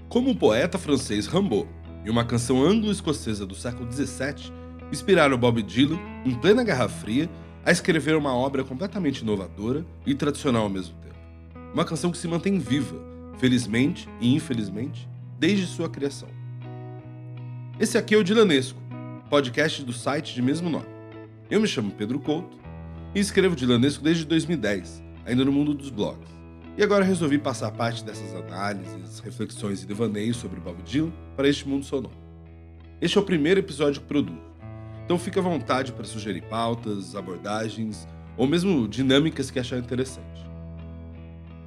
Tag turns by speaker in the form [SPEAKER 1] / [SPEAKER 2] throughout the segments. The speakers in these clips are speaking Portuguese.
[SPEAKER 1] Como o poeta francês Rimbaud e uma canção anglo-escocesa do século XVII inspiraram Bob Dylan, em plena Guerra Fria, a escrever uma obra completamente inovadora e tradicional ao mesmo tempo. Uma canção que se mantém viva, felizmente e infelizmente, desde sua criação. Esse aqui é o Dylanesco, podcast do site de mesmo nome. Eu me chamo Pedro Couto e escrevo Dylanesco desde 2010, ainda no mundo dos blogs. E agora resolvi passar parte dessas análises, reflexões e devaneios sobre Bob Dylan para este mundo sonoro. Este é o primeiro episódio que produzo, então fique à vontade para sugerir pautas, abordagens ou mesmo dinâmicas que achar interessante.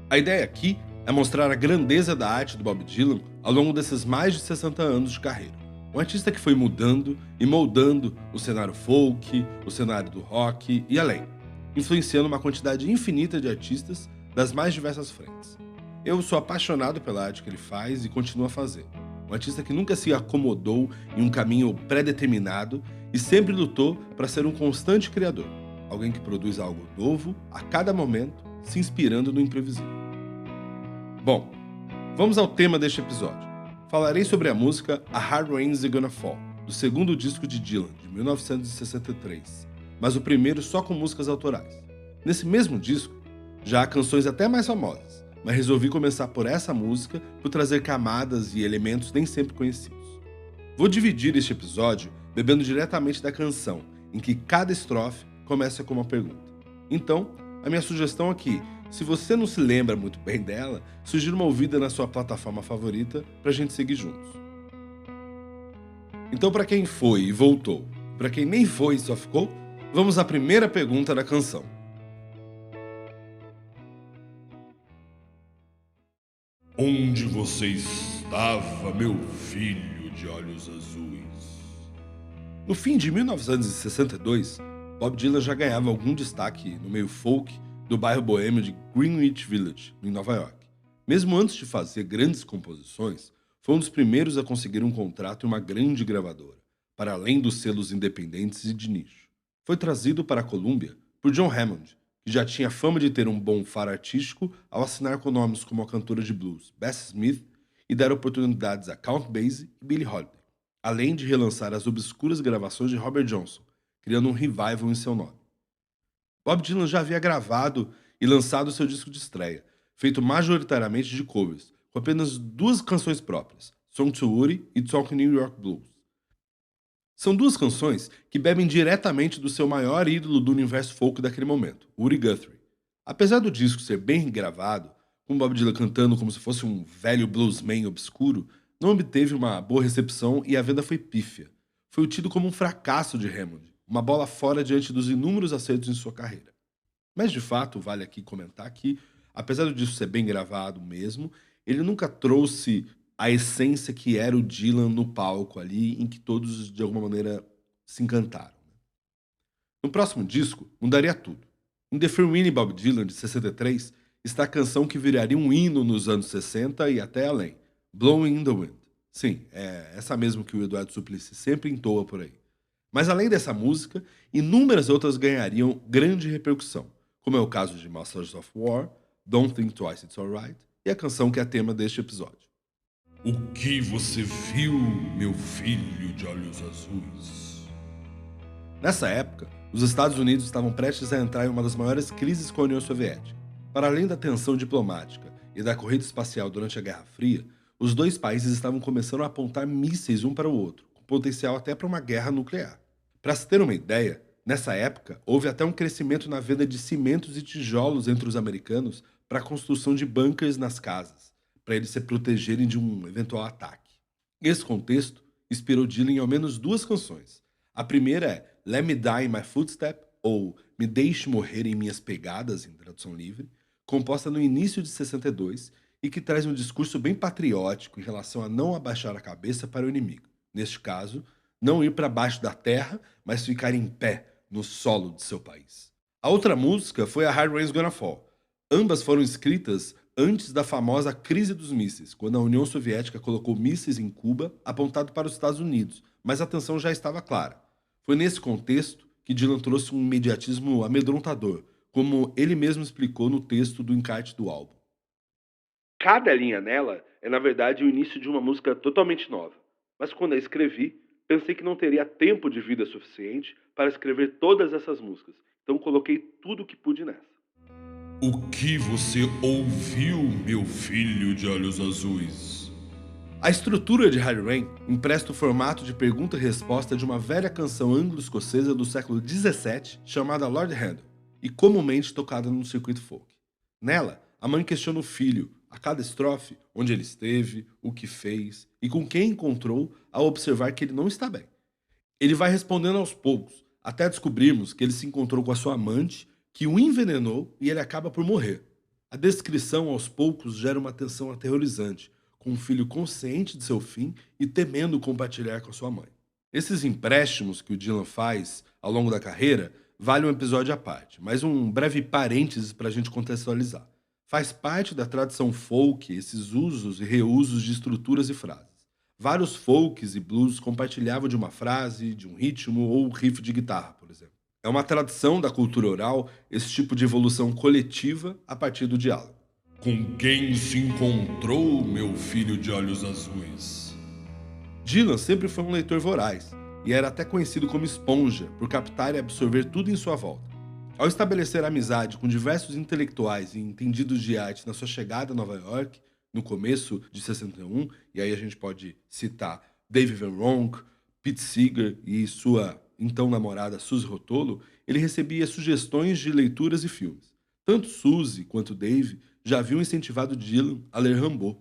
[SPEAKER 1] A ideia aqui é mostrar a grandeza da arte do Bob Dylan ao longo desses mais de 60 anos de carreira. Um artista que foi mudando e moldando o cenário folk, o cenário do rock e além, influenciando uma quantidade infinita de artistas das mais diversas frentes. Eu sou apaixonado pela arte que ele faz e continua a fazer. Um artista que nunca se acomodou em um caminho pré-determinado e sempre lutou para ser um constante criador. Alguém que produz algo novo a cada momento, se inspirando no imprevisível. Bom, vamos ao tema deste episódio. Falarei sobre a música A Hard Rain's Gonna Fall, do segundo disco de Dylan, de 1963, mas o primeiro só com músicas autorais. Nesse mesmo disco, já há canções até mais famosas, mas resolvi começar por essa música por trazer camadas e elementos nem sempre conhecidos. Vou dividir este episódio bebendo diretamente da canção, em que cada estrofe começa com uma pergunta. Então, a minha sugestão aqui, se você não se lembra muito bem dela, sugiro uma ouvida na sua plataforma favorita pra gente seguir juntos. Então, para quem foi e voltou, para quem nem foi e só ficou, vamos à primeira pergunta da canção.
[SPEAKER 2] Onde você estava, meu filho de olhos azuis?
[SPEAKER 1] No fim de 1962, Bob Dylan já ganhava algum destaque no meio folk do bairro boêmio de Greenwich Village, em Nova York. Mesmo antes de fazer grandes composições, foi um dos primeiros a conseguir um contrato em uma grande gravadora, para além dos selos independentes e de nicho. Foi trazido para a Columbia por John Hammond, que já tinha fama de ter um bom faro artístico ao assinar com nomes como a cantora de blues Bessie Smith e dar oportunidades a Count Basie e Billie Holiday, além de relançar as obscuras gravações de Robert Johnson, criando um revival em seu nome. Bob Dylan já havia gravado e lançado seu disco de estreia, feito majoritariamente de covers, com apenas duas canções próprias, Song to Woody e Talking New York Blues. São duas canções que bebem diretamente do seu maior ídolo do universo folk daquele momento, Woody Guthrie. Apesar do disco ser bem gravado, com Bob Dylan cantando como se fosse um velho bluesman obscuro, não obteve uma boa recepção e a venda foi pífia. Foi tido como um fracasso de Hammond, uma bola fora diante dos inúmeros acertos em sua carreira. Mas de fato, vale aqui comentar que, apesar do disco ser bem gravado mesmo, ele nunca trouxe a essência que era o Dylan no palco ali, em que todos de alguma maneira se encantaram. No próximo disco, mudaria tudo. Em The Farewell Bob Dylan, de 63, está a canção que viraria um hino nos anos 60 e até além, Blowing in the Wind. Sim, é essa mesmo que o Eduardo Suplicy sempre entoa por aí. Mas além dessa música, inúmeras outras ganhariam grande repercussão, como é o caso de Masters of War, Don't Think Twice It's Alright e a canção que é tema deste episódio.
[SPEAKER 2] O que você viu, meu filho de olhos azuis?
[SPEAKER 1] Nessa época, os Estados Unidos estavam prestes a entrar em uma das maiores crises com a União Soviética. Para além da tensão diplomática e da corrida espacial durante a Guerra Fria, os dois países estavam começando a apontar mísseis um para o outro, com potencial até para uma guerra nuclear. Para se ter uma ideia, nessa época, houve até um crescimento na venda de cimentos e tijolos entre os americanos para a construção de bunkers nas casas, para eles se protegerem de um eventual ataque. Esse contexto inspirou Dylan em ao menos duas canções. A primeira é Let Me Die in My Footstep, ou Me Deixe Morrer em Minhas Pegadas, em tradução livre, composta no início de 62 e que traz um discurso bem patriótico em relação a não abaixar a cabeça para o inimigo. Neste caso, não ir para baixo da terra, mas ficar em pé no solo de seu país. A outra música foi a Hard Rain's Gonna Fall. Ambas foram escritas antes da famosa crise dos mísseis, quando a União Soviética colocou mísseis em Cuba apontado para os Estados Unidos, mas a tensão já estava clara. Foi nesse contexto que Dylan trouxe um imediatismo amedrontador, como ele mesmo explicou no texto do encarte do álbum. Cada linha nela é, na verdade, o início de uma música totalmente nova. Mas quando a escrevi, pensei que não teria tempo de vida suficiente para escrever todas essas músicas. Então coloquei tudo o que pude nessa.
[SPEAKER 2] O que você ouviu, meu filho de olhos azuis?
[SPEAKER 1] A estrutura de Hard Rain empresta o formato de pergunta e resposta de uma velha canção anglo-escocesa do século XVII chamada Lord Handel, e comumente tocada no circuito folk. Nela, a mãe questiona o filho, a cada estrofe, onde ele esteve, o que fez e com quem encontrou ao observar que ele não está bem. Ele vai respondendo aos poucos, até descobrirmos que ele se encontrou com a sua amante, que o envenenou e ele acaba por morrer. A descrição aos poucos gera uma tensão aterrorizante, com o filho consciente de seu fim e temendo compartilhar com a sua mãe. Esses empréstimos que o Dylan faz ao longo da carreira vale um episódio à parte, mas um breve parênteses para a gente contextualizar. Faz parte da tradição folk esses usos e reusos de estruturas e frases. Vários folks e blues compartilhavam de uma frase, de um ritmo ou riff de guitarra, por exemplo. É uma tradição da cultura oral esse tipo de evolução coletiva a partir do diálogo.
[SPEAKER 2] Com quem se encontrou, meu filho de olhos azuis?
[SPEAKER 1] Dylan sempre foi um leitor voraz e era até conhecido como esponja por captar e absorver tudo em sua volta. Ao estabelecer amizade com diversos intelectuais e entendidos de arte na sua chegada a Nova York, no começo de 61, e aí a gente pode citar Dave Van Ronk, Pete Seeger e sua então namorada Suzy Rotolo, ele recebia sugestões de leituras e filmes. Tanto Suzy quanto Dave já haviam incentivado Dylan a ler Rimbaud.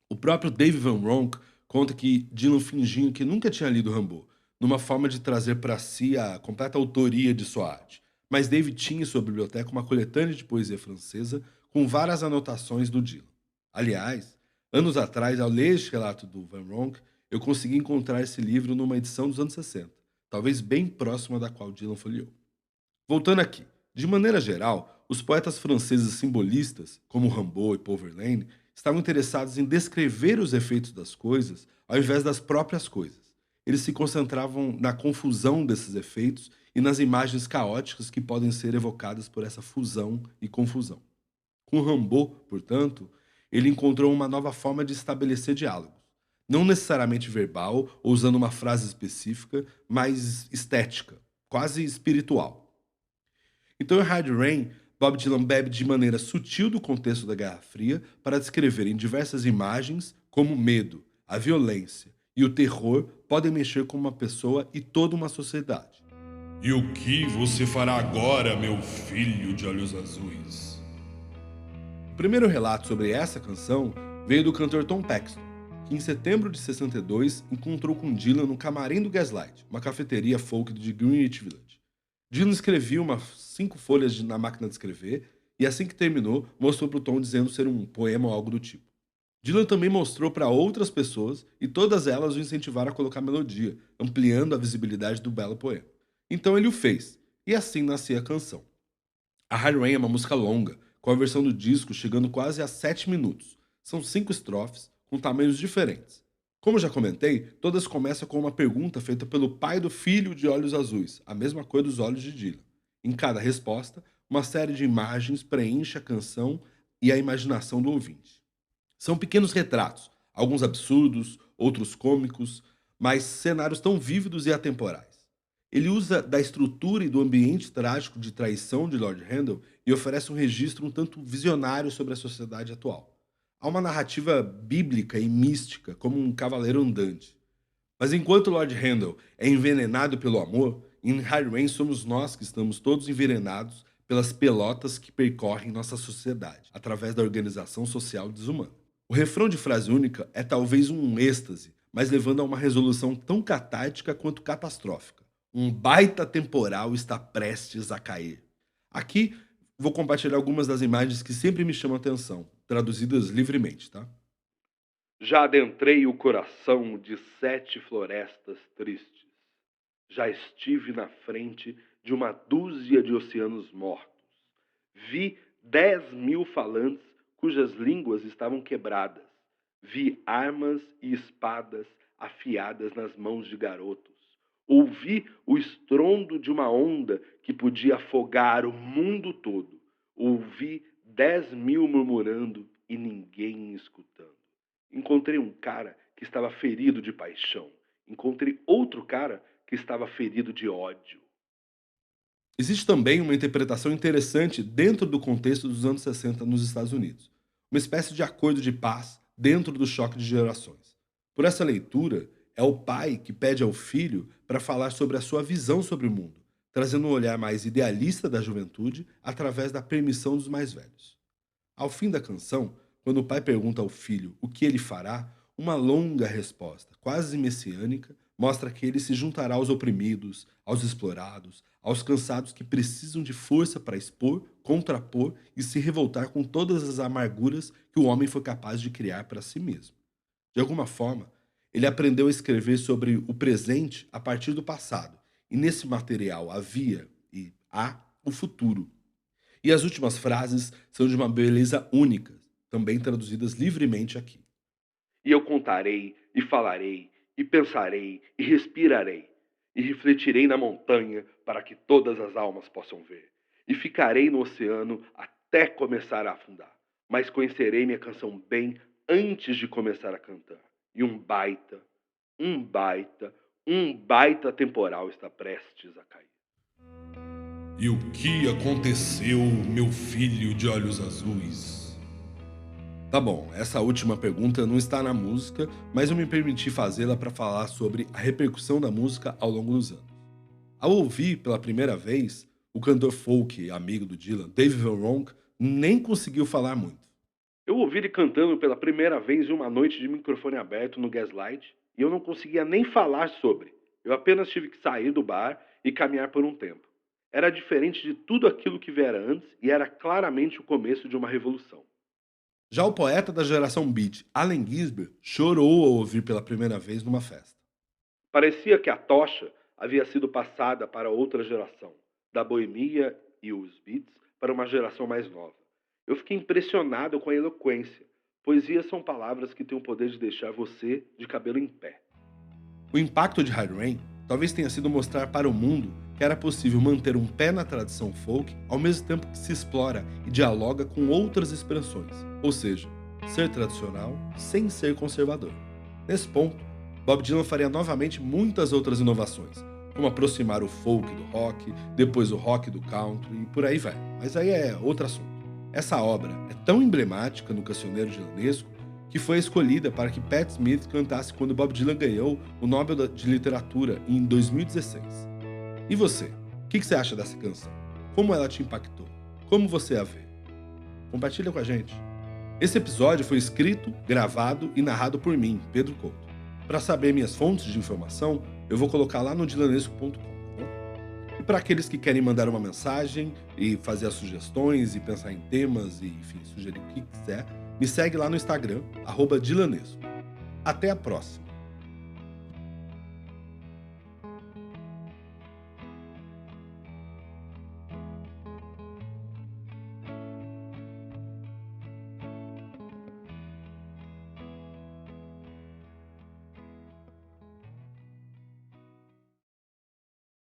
[SPEAKER 1] O próprio Dave Van Ronk conta que Dylan fingia que nunca tinha lido Rimbaud, numa forma de trazer para si a completa autoria de sua arte. Mas Dave tinha em sua biblioteca uma coletânea de poesia francesa com várias anotações do Dylan. Aliás, anos atrás, ao ler este relato do Van Ronk, eu consegui encontrar esse livro numa edição dos anos 60, talvez bem próxima da qual Dylan folheou. Voltando aqui, de maneira geral, os poetas franceses simbolistas, como Rimbaud e Paul Verlaine, estavam interessados em descrever os efeitos das coisas ao invés das próprias coisas. Eles se concentravam na confusão desses efeitos e nas imagens caóticas que podem ser evocadas por essa fusão e confusão. Com Rimbaud, portanto, ele encontrou uma nova forma de estabelecer diálogos, não necessariamente verbal ou usando uma frase específica, mas estética, quase espiritual. Então, em Hard Rain, Bob Dylan bebe de maneira sutil do contexto da Guerra Fria para descrever em diversas imagens como o medo, a violência e o terror podem mexer com uma pessoa e toda uma sociedade.
[SPEAKER 2] E o que você fará agora, meu filho de olhos azuis?
[SPEAKER 1] O primeiro relato sobre essa canção veio do cantor Tom Paxton, que em setembro de 62 encontrou com Dylan no camarim do Gaslight, uma cafeteria folk de Greenwich Village. Dylan escrevia umas 5 folhas na máquina de escrever e assim que terminou, mostrou para o Tom dizendo ser um poema ou algo do tipo. Dylan também mostrou para outras pessoas e todas elas o incentivaram a colocar melodia, ampliando a visibilidade do belo poema. Então ele o fez, e assim nascia a canção. A Hard Rain é uma música longa, com a versão do disco chegando quase a 7 minutos. São 5 estrofes, com tamanhos diferentes. Como já comentei, todas começam com uma pergunta feita pelo pai do filho de olhos azuis, a mesma cor dos olhos de Dylan. Em cada resposta, uma série de imagens preenche a canção e a imaginação do ouvinte. São pequenos retratos, alguns absurdos, outros cômicos, mas cenários tão vívidos e atemporais. Ele usa da estrutura e do ambiente trágico de traição de Lord Handel e oferece um registro um tanto visionário sobre a sociedade atual. Há uma narrativa bíblica e mística, como um cavaleiro andante. Mas enquanto Lord Handel é envenenado pelo amor, em Hard Rain somos nós que estamos todos envenenados pelas pelotas que percorrem nossa sociedade, através da organização social desumana. O refrão de frase única é talvez um êxtase, mas levando a uma resolução tão catártica quanto catastrófica. Um baita temporal está prestes a cair. Aqui vou compartilhar algumas das imagens que sempre me chamam a atenção, traduzidas livremente, tá? Já adentrei o coração de 7 florestas tristes. Já estive na frente de uma dúzia de oceanos mortos. Vi 10.000 falantes cujas línguas estavam quebradas. Vi armas e espadas afiadas nas mãos de garotos. Ouvi o estrondo de uma onda que podia afogar o mundo todo. Ouvi 10.000 murmurando e ninguém escutando. Encontrei um cara que estava ferido de paixão. Encontrei outro cara que estava ferido de ódio. Existe também uma interpretação interessante dentro do contexto dos anos 60 nos Estados Unidos, uma espécie de acordo de paz dentro do choque de gerações. Por essa leitura, é o pai que pede ao filho para falar sobre a sua visão sobre o mundo, trazendo um olhar mais idealista da juventude através da permissão dos mais velhos. Ao fim da canção, quando o pai pergunta ao filho o que ele fará, uma longa resposta, quase messiânica, mostra que ele se juntará aos oprimidos, aos explorados, aos cansados que precisam de força para expor, contrapor e se revoltar com todas as amarguras que o homem foi capaz de criar para si mesmo. De alguma forma, ele aprendeu a escrever sobre o presente a partir do passado, e nesse material havia e há o futuro. E as últimas frases são de uma beleza única, também traduzidas livremente aqui. E eu contarei, e falarei, e pensarei, e respirarei, e refletirei na montanha para que todas as almas possam ver. E ficarei no oceano até começar a afundar, mas conhecerei minha canção bem antes de começar a cantar. E um baita temporal está prestes a cair.
[SPEAKER 2] E o que aconteceu, meu filho de olhos azuis?
[SPEAKER 1] Tá bom, essa última pergunta não está na música, mas eu me permiti fazê-la para falar sobre a repercussão da música ao longo dos anos. Ao ouvir pela primeira vez, o cantor folk amigo do Dylan, Dave Van Ronk, nem conseguiu falar muito. Eu ouvi ele cantando pela primeira vez em uma noite de microfone aberto no Gaslight e eu não conseguia nem falar sobre. Eu apenas tive que sair do bar e caminhar por um tempo. Era diferente de tudo aquilo que viera antes e era claramente o começo de uma revolução. Já o poeta da geração Beat, Allen Ginsberg, chorou ao ouvir pela primeira vez numa festa. Parecia que a tocha havia sido passada para outra geração, da boemia e os beats para uma geração mais nova. Eu fiquei impressionado com a eloquência. Poesias são palavras que têm o poder de deixar você de cabelo em pé. O impacto de Hard Rain talvez tenha sido mostrar para o mundo que era possível manter um pé na tradição folk ao mesmo tempo que se explora e dialoga com outras expressões, ou seja, ser tradicional sem ser conservador. Nesse ponto, Bob Dylan faria novamente muitas outras inovações, como aproximar o folk do rock, depois o rock do country e por aí vai, mas aí é outro assunto. Essa obra é tão emblemática no cancioneiro dylanesco que foi escolhida para que Pat Smith cantasse quando Bob Dylan ganhou o Nobel de Literatura em 2016. E você? O que você acha dessa canção? Como ela te impactou? Como você a vê? Compartilha com a gente. Esse episódio foi escrito, gravado e narrado por mim, Pedro Couto. Para saber minhas fontes de informação, eu vou colocar lá no dylanesco.com. E para aqueles que querem mandar uma mensagem e fazer as sugestões e pensar em temas e, enfim, sugerir o que quiser, me segue lá no Instagram, @dylanesco. Até a próxima!